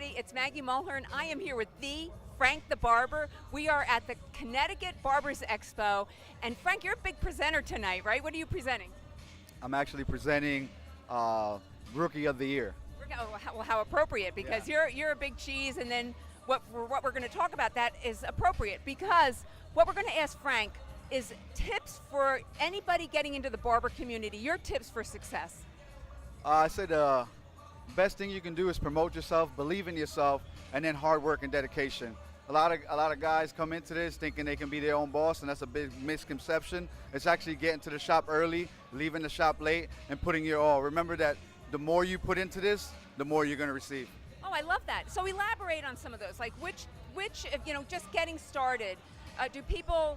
everybody. It's Maggie Mulhern. I am here with the Frank the Barber. We are at the Connecticut Barbers Expo. And Frank, you're a big presenter tonight, right? What are you presenting? I'm actually presenting Rookie of the Year. Well, how appropriate, because you're a big cheese, and then what we're going to talk about that is appropriate, because what we're going to ask Frank is tips for anybody getting into the barber community, your tips for success. I said the best thing you can do is promote yourself, believe in yourself, and then hard work and dedication. A lot of guys come into this thinking they can be their own boss, and that's a big misconception. It's actually getting to the shop early, leaving the shop late, and putting your all. Remember that the more you put into this, the more you're going to receive. Oh, I love that. So elaborate on some of those. Like which just getting started, do people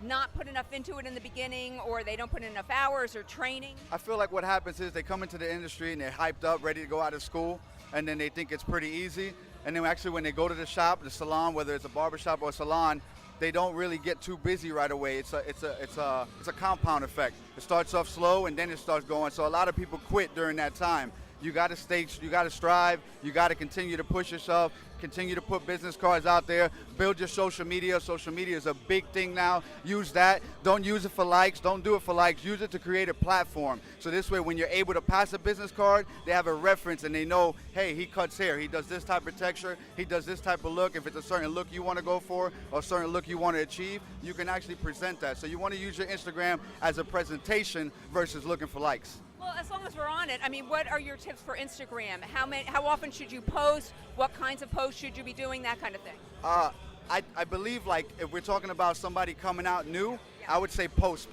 not put enough into it in the beginning, or they don't put in enough hours or training? I feel like what happens is they come into the industry and they're hyped up, ready to go out of school, and then they think it's pretty easy. And then actually when they go to the shop, the salon, whether it's a barber shop or a salon, they don't really get too busy right away. It's a compound effect. It starts off slow and then it starts going. So a lot of people quit during that time. You got to strive. You got to continue to push yourself. Continue to put business cards out there. Build your social media. Social media is a big thing now. Use that. Don't use it for likes. Don't do it for likes. Use it to create a platform. So this way, when you're able to pass a business card, they have a reference and they know, hey, he cuts hair. He does this type of texture. He does this type of look. If it's a certain look you want to go for or a certain look you want to achieve, you can actually present that. So you want to use your Instagram as a presentation versus looking for likes. Well, as long as we're on it, I mean, what are your tips for Instagram? How often should you post? What kinds of posts should you be doing? That kind of thing. I believe, like, if we're talking about somebody coming out new, I would say post.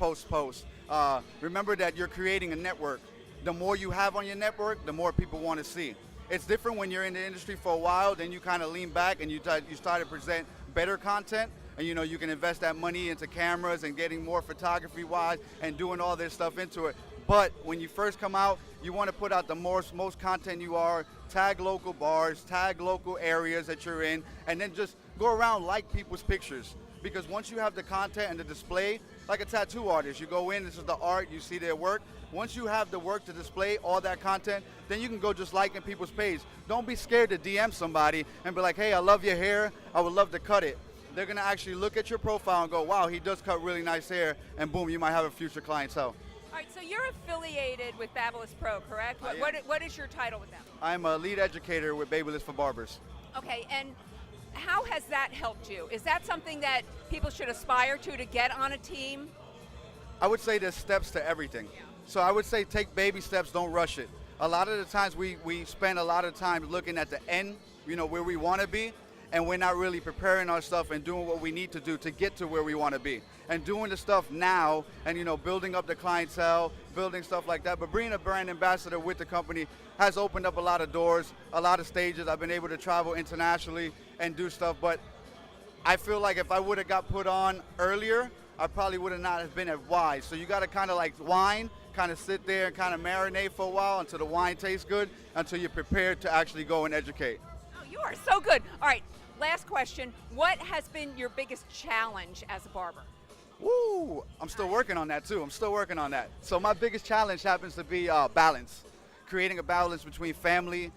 Remember that you're creating a network. The more you have on your network, the more people want to see. It's different when you're in the industry for a while, then you kind of lean back and you start to present better content. And you can invest that money into cameras and getting more photography-wise and doing all this stuff into it. But when you first come out, you want to put out the most content you are, tag local bars, tag local areas that you're in, and then just go around, like people's pictures. Because once you have the content and the display, like a tattoo artist, you go in, this is the art, you see their work. Once you have the work to display all that content, then you can go just liking people's page. Don't be scared to DM somebody and be like, hey, I love your hair, I would love to cut it. They're going to actually look at your profile and go, wow, he does cut really nice hair, and boom, you might have a future clientele. All right, so you're affiliated with Babyless Pro, correct? What is your title with them? I'm a lead educator with Babyless for Barbers. Okay, and how has that helped you? Is that something that people should aspire to get on a team? I would say there's steps to everything. Yeah. So I would say take baby steps, don't rush it. A lot of the times we spend a lot of time looking at the end, where we want to be, and we're not really preparing our stuff and doing what we need to do to get to where we want to be. And doing the stuff now and, building up the clientele, building stuff like that. But being a brand ambassador with the company has opened up a lot of doors, a lot of stages. I've been able to travel internationally and do stuff. But I feel like if I would have got put on earlier, I probably would have not have been as wise. So you got to kind of like wine, kind of sit there and kind of marinate for a while until the wine tastes good, until you're prepared to actually go and educate. Oh, you are so good. All right. Last question, what has been your biggest challenge as a barber? Woo! I'm still working on that too. So my biggest challenge happens to be balance. Creating a balance between family,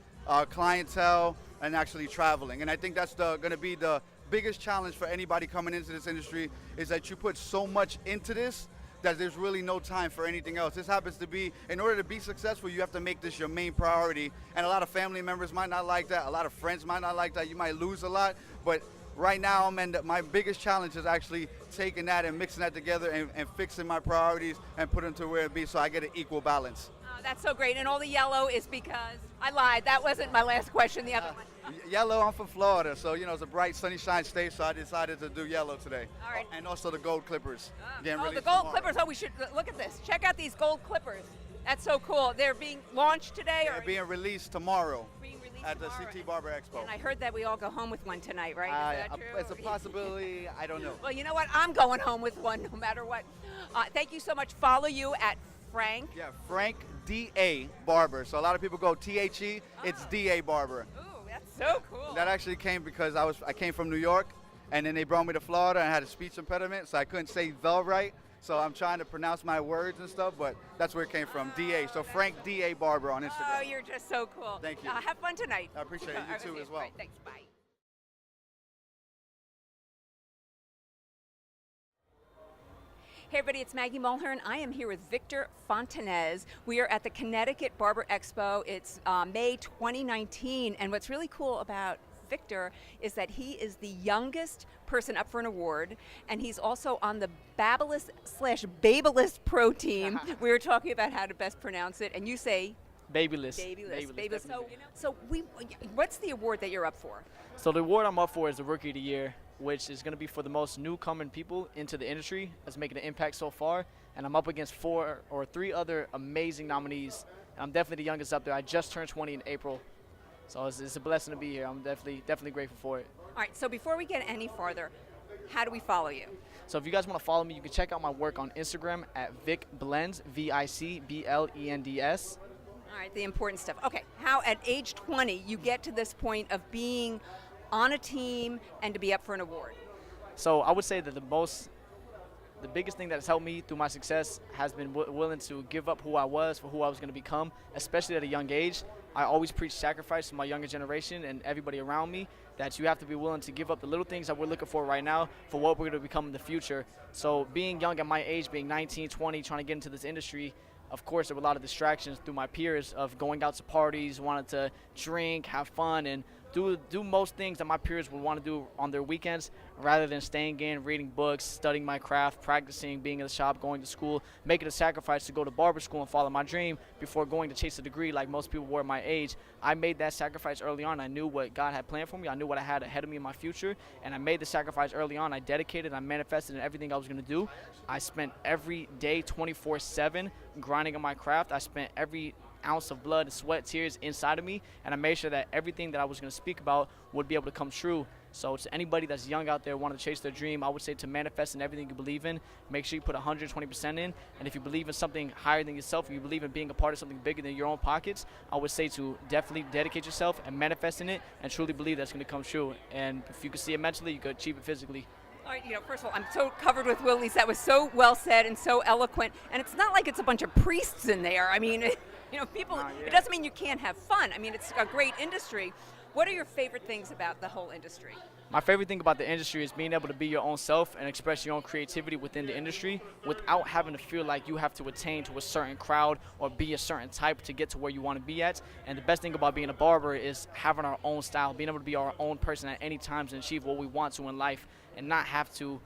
clientele, and actually traveling. And I think that's going to be the biggest challenge for anybody coming into this industry, is that you put so much into this that there's really no time for anything else. This happens to be, in order to be successful, you have to make this your main priority. And a lot of family members might not like that. A lot of friends might not like that. You might lose a lot. But right now, my biggest challenge is actually taking that and mixing that together and fixing my priorities and putting them to where it be, so I get an equal balance. Oh, that's so great. And all the yellow is because I lied. That wasn't my last question. The other one. Yellow, I'm from Florida, so it's a bright, sunny state, so I decided to do yellow today. All right. And also the gold clippers. The gold clippers. Oh, we should look at this. Check out these gold clippers. That's so cool. They're being launched today? They're being released tomorrow. At the CT Barber Expo. And I heard that we all go home with one tonight, right? Is that true? It's a possibility. I don't know. Well, you know what? I'm going home with one no matter what. Thank you so much. Follow you at Frank. Yeah, Frank D.A. Barber. So a lot of people go T-H-E. It's D.A. Barber. Ooh, that's so cool. That actually came because I came from New York, And then they brought me to Florida and I had a speech impediment, so I couldn't say the right. So I'm trying to pronounce my words and stuff, but that's where it came from, DA. So Frank D.A. Barber on Instagram. Oh, you're just so cool. Thank you. Have fun tonight. I appreciate it. You too as well. Right, thanks. Bye. Hey everybody, it's Maggie Mulhern. I am here with Victor Fontanez. We are at the Connecticut Barber Expo. It's May 2019, and what's really cool about Victor is that he is the youngest person up for an award, and he's also on the Babylist Pro team. We were talking about how to best pronounce it, and you say Babylist. Babylist. So what's the award that you're up for? So the award I'm up for is the Rookie of the Year, which is going to be for the most newcomer people into the industry that's making an impact so far. And I'm up against 4 or 3 other amazing nominees. And I'm definitely the youngest up there. I just turned 20 in April. So it's a blessing to be here. I'm definitely grateful for it. All right, so before we get any farther, how do we follow you? So if you guys want to follow me, you can check out my work on Instagram at Vic Blends, VICBLENDS. All right, the important stuff. Okay, how at age 20 you get to this point of being on a team and to be up for an award? So I would say that the biggest thing that has helped me through my success has been willing to give up who I was for who I was going to become, especially at a young age. I always preach sacrifice to my younger generation and everybody around me, that you have to be willing to give up the little things that we're looking for right now for what we're going to become in the future. So being young at my age, being 19, 20, trying to get into this industry, of course there were a lot of distractions through my peers of going out to parties, wanting to drink, have fun, and do most things that my peers would want to do on their weekends rather than staying in, reading books, studying my craft, practicing, being in the shop, going to school, making a sacrifice to go to barber school and follow my dream before going to chase a degree like most people were my age. I made that sacrifice early on. I knew what God had planned for me. I knew what I had ahead of me in my future, and I made the sacrifice early on. I dedicated, I manifested in everything I was going to do. I spent every day 24/7 grinding on my craft. I spent every ounce of blood, sweat, tears inside of me, and I made sure that everything that I was going to speak about would be able to come true. So to anybody that's young out there wanting to chase their dream, I would say to manifest in everything you believe in. Make sure you put 120% in, and if you believe in something higher than yourself, if you believe in being a part of something bigger than your own pockets, I would say to definitely dedicate yourself and manifest in it and truly believe that's going to come true. And if you can see it mentally, you can achieve it physically. All right, first of all, I'm so covered with willies. That was so well said and so eloquent. And it's not like it's a bunch of priests in there. I mean, people, it doesn't mean you can't have fun. I mean, it's a great industry. What are your favorite things about the whole industry? My favorite thing about the industry is being able to be your own self and express your own creativity within the industry without having to feel like you have to attain to a certain crowd or be a certain type to get to where you want to be at. And the best thing about being a barber is having our own style, being able to be our own person at any times and achieve what we want to in life and not have to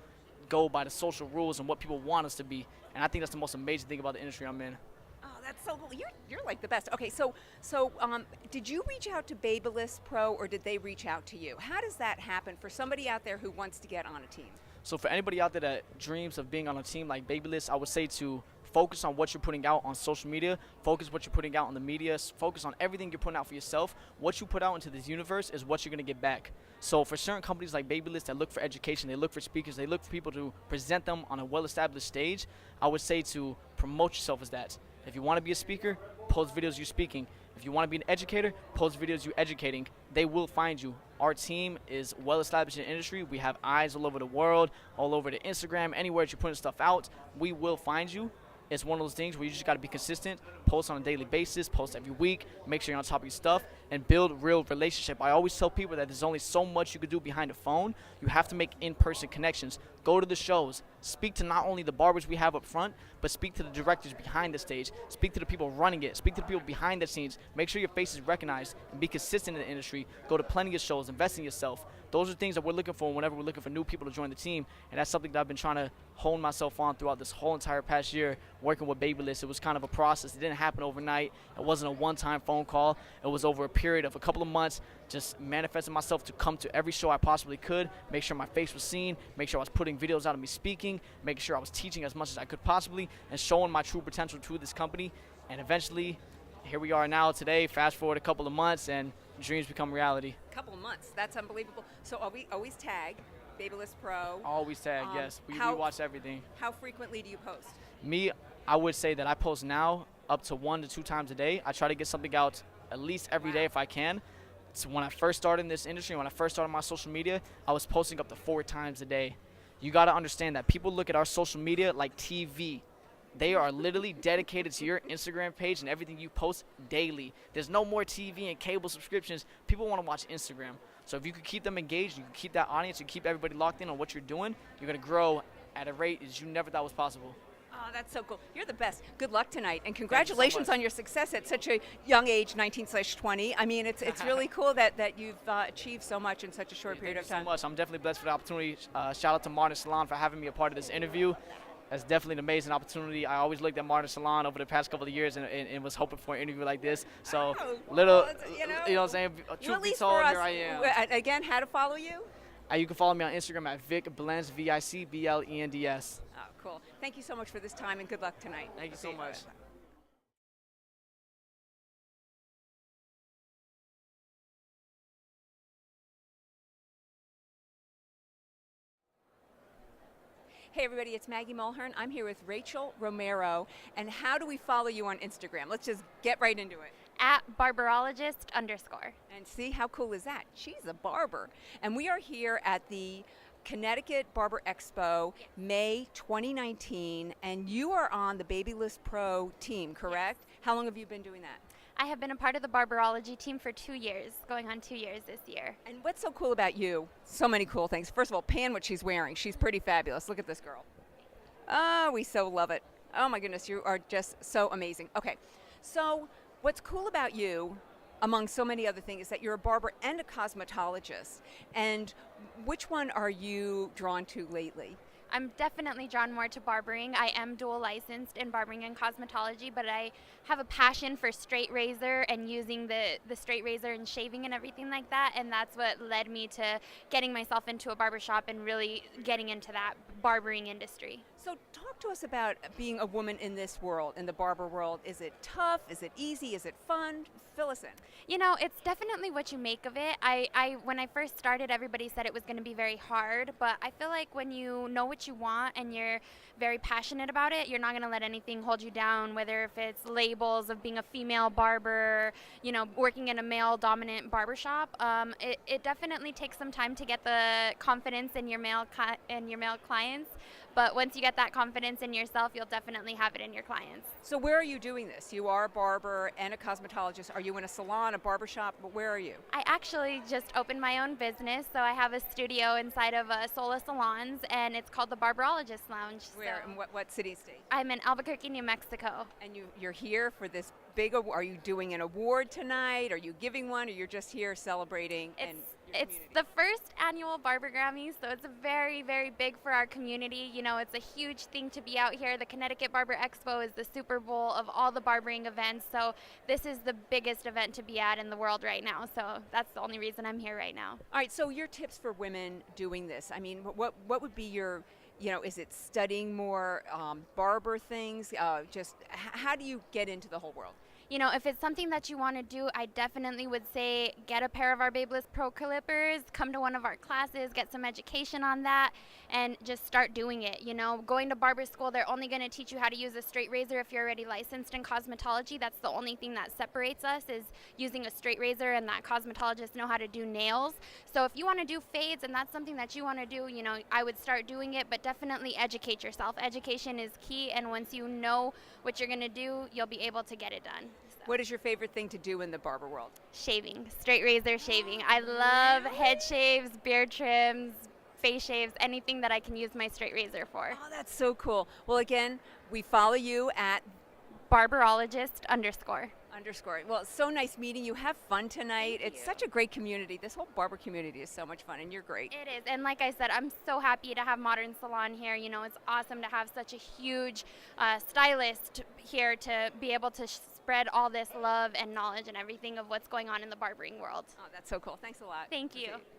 go by the social rules and what people want us to be. And I think that's the most amazing thing about the industry I'm in. That's so cool. You're like the best. Okay, so did you reach out to Babylist Pro or did they reach out to you? How does that happen for somebody out there who wants to get on a team? So for anybody out there that dreams of being on a team like Babylist, I would say to focus on what you're putting out on social media, focus what you're putting out on the media, focus on everything you're putting out for yourself. What you put out into this universe is what you're going to get back. So for certain companies like Babylist that look for education, they look for speakers, they look for people to present them on a well-established stage, I would say to promote yourself as that. If you want to be a speaker, post videos you speaking. If you want to be an educator, post videos you educating. They will find you. Our team is well established in the industry. We have eyes all over the world, all over the Instagram, anywhere that you're putting stuff out, we will find you. It's one of those things where you just got to be consistent, post on a daily basis, post every week, make sure you're on top of your stuff, and build real relationship. I always tell people that there's only so much you can do behind the phone. You have to make in-person connections. Go to the shows. Speak to not only the barbers we have up front, but speak to the directors behind the stage. Speak to the people running it. Speak to the people behind the scenes. Make sure your face is recognized and be consistent in the industry. Go to plenty of shows. Invest in yourself. Those are things that we're looking for whenever we're looking for new people to join the team, and that's something that I've been trying to hone myself on throughout this whole entire past year working with Babylist. It was kind of a process. It didn't happen overnight. It wasn't a one-time phone call. It was over a period of a couple of months, just manifesting myself to come to every show I possibly could, make sure my face was seen, make sure I was putting videos out of me speaking, making sure I was teaching as much as I could possibly, and showing my true potential to this company. And eventually, here we are now today, fast forward a couple of months, and dreams become reality. Couple of months, that's unbelievable. So are we always tag Babylist Pro? Always tag, yes. We watch everything. How frequently do you post? Me, I would say that I post now up to 1 to 2 times a day. I try to get something out at least every day if I can. So when I first started in this industry, when I first started my social media, I was posting up to 4 times a day. You got to understand that people look at our social media like TV. They are literally dedicated to your Instagram page and everything you post daily. There's no more TV and cable subscriptions. People want to watch Instagram. So if you could keep them engaged, you can keep that audience, you keep everybody locked in on what you're doing, you're going to grow at a rate as you never thought was possible. Oh, that's so cool. You're the best. Good luck tonight, and congratulations much. on your success at such a young age, 19/20. I mean, it's really cool that you've achieved so much in such a short period of time. Thank you so much. I'm definitely blessed for the opportunity. Shout out to Mulhern Salon for having me a part of this interview. That's definitely an amazing opportunity. I always looked at Mulhern Salon over the past couple of years and was hoping for an interview like this. So, you know what I'm saying? Truth be told, here I am. Again, how to follow you? You can follow me on Instagram at Vic Blends, VICBLENDS. Oh, cool. Thank you so much for this time, and good luck tonight. Thank you so much. Hey everybody, it's Maggie Mulhern. I'm here with Rachel Romero. And how do we follow you on Instagram? Let's just get right into it. At barberologist_. And see, how cool is that? She's a barber. And we are here at the Connecticut Barber Expo, May 2019, and you are on the Babyless Pro team, correct? Yes. How long have you been doing that? I have been a part of the barberology team for 2 years, going on 2 years this year. And what's so cool about you? So many cool things. First of all, pan what she's wearing. She's pretty fabulous. Look at this girl. Oh, we so love it. Oh my goodness, you are just so amazing. Okay, so what's cool about you, among so many other things, is that you're a barber and a cosmetologist. And which one are you drawn to lately? I'm definitely drawn more to barbering. I am dual licensed in barbering and cosmetology, but I have a passion for straight razor and using the straight razor and shaving and everything like that, and that's what led me to getting myself into a barbershop and really getting into that barbering industry. So talk to us about being a woman in this world, in the barber world. Is it tough? Is it easy? Is it fun? Fill us in. You know, it's definitely what you make of it. When I first started, everybody said it was going to be very hard, but I feel like when you know what you want and you're very passionate about it, you're not going to let anything hold you down, whether if it's labels of being a female barber, you know, working in a male-dominant barbershop. It definitely takes some time to get the confidence in your male clients, but once you get that confidence in yourself, you'll definitely have it in your clients. So where are you doing this? You are a barber and a cosmetologist. Are you in a salon, a barbershop? Where are you? I actually just opened my own business, so I have a studio inside of Sola Salons, and it's called the Barberologist Lounge. Where? So In what city, state? I'm in Albuquerque, New Mexico. And you're here for this big award. Are you doing an award tonight? Are you giving one, or you're just here celebrating? It's the first annual Barber Grammys, so it's very, very big for our community. You know, it's a huge thing to be out here. The Connecticut Barber Expo is the Super Bowl of all the barbering events, so this is the biggest event to be at in the world right now. So that's the only reason I'm here right now. All right, so your tips for women doing this. I mean, what would be your, you know, is it studying more barber things? Just how do you get into the whole world? You know, if it's something that you want to do, I definitely would say get a pair of our Babyless Pro clippers, come to one of our classes, get some education on that, and just start doing it. You know, going to barber school, they're only going to teach you how to use a straight razor if you're already licensed in cosmetology. That's the only thing that separates us, is using a straight razor, and that cosmetologists know how to do nails. So if you want to do fades and that's something that you want to do, you know, I would start doing it, but definitely educate yourself. Education is key, and once you know what you're going to do, you'll be able to get it done. What is your favorite thing to do in the barber world? Shaving, straight razor shaving. I love head shaves, beard trims, face shaves, anything that I can use my straight razor for. Oh, that's so cool. Well, again, we follow you at Barberologist_. Well, it's so nice meeting you. Have fun tonight. Thank It's you. such a great community. This whole barber community is so much fun, and you're great. It is, and like I said, I'm so happy to have Mulhern Salon here. You know, it's awesome to have such a huge stylist here to be able to spread all this love and knowledge and everything of what's going on in the barbering world. Oh, that's so cool. Thanks a lot. Thank you. Appreciate it.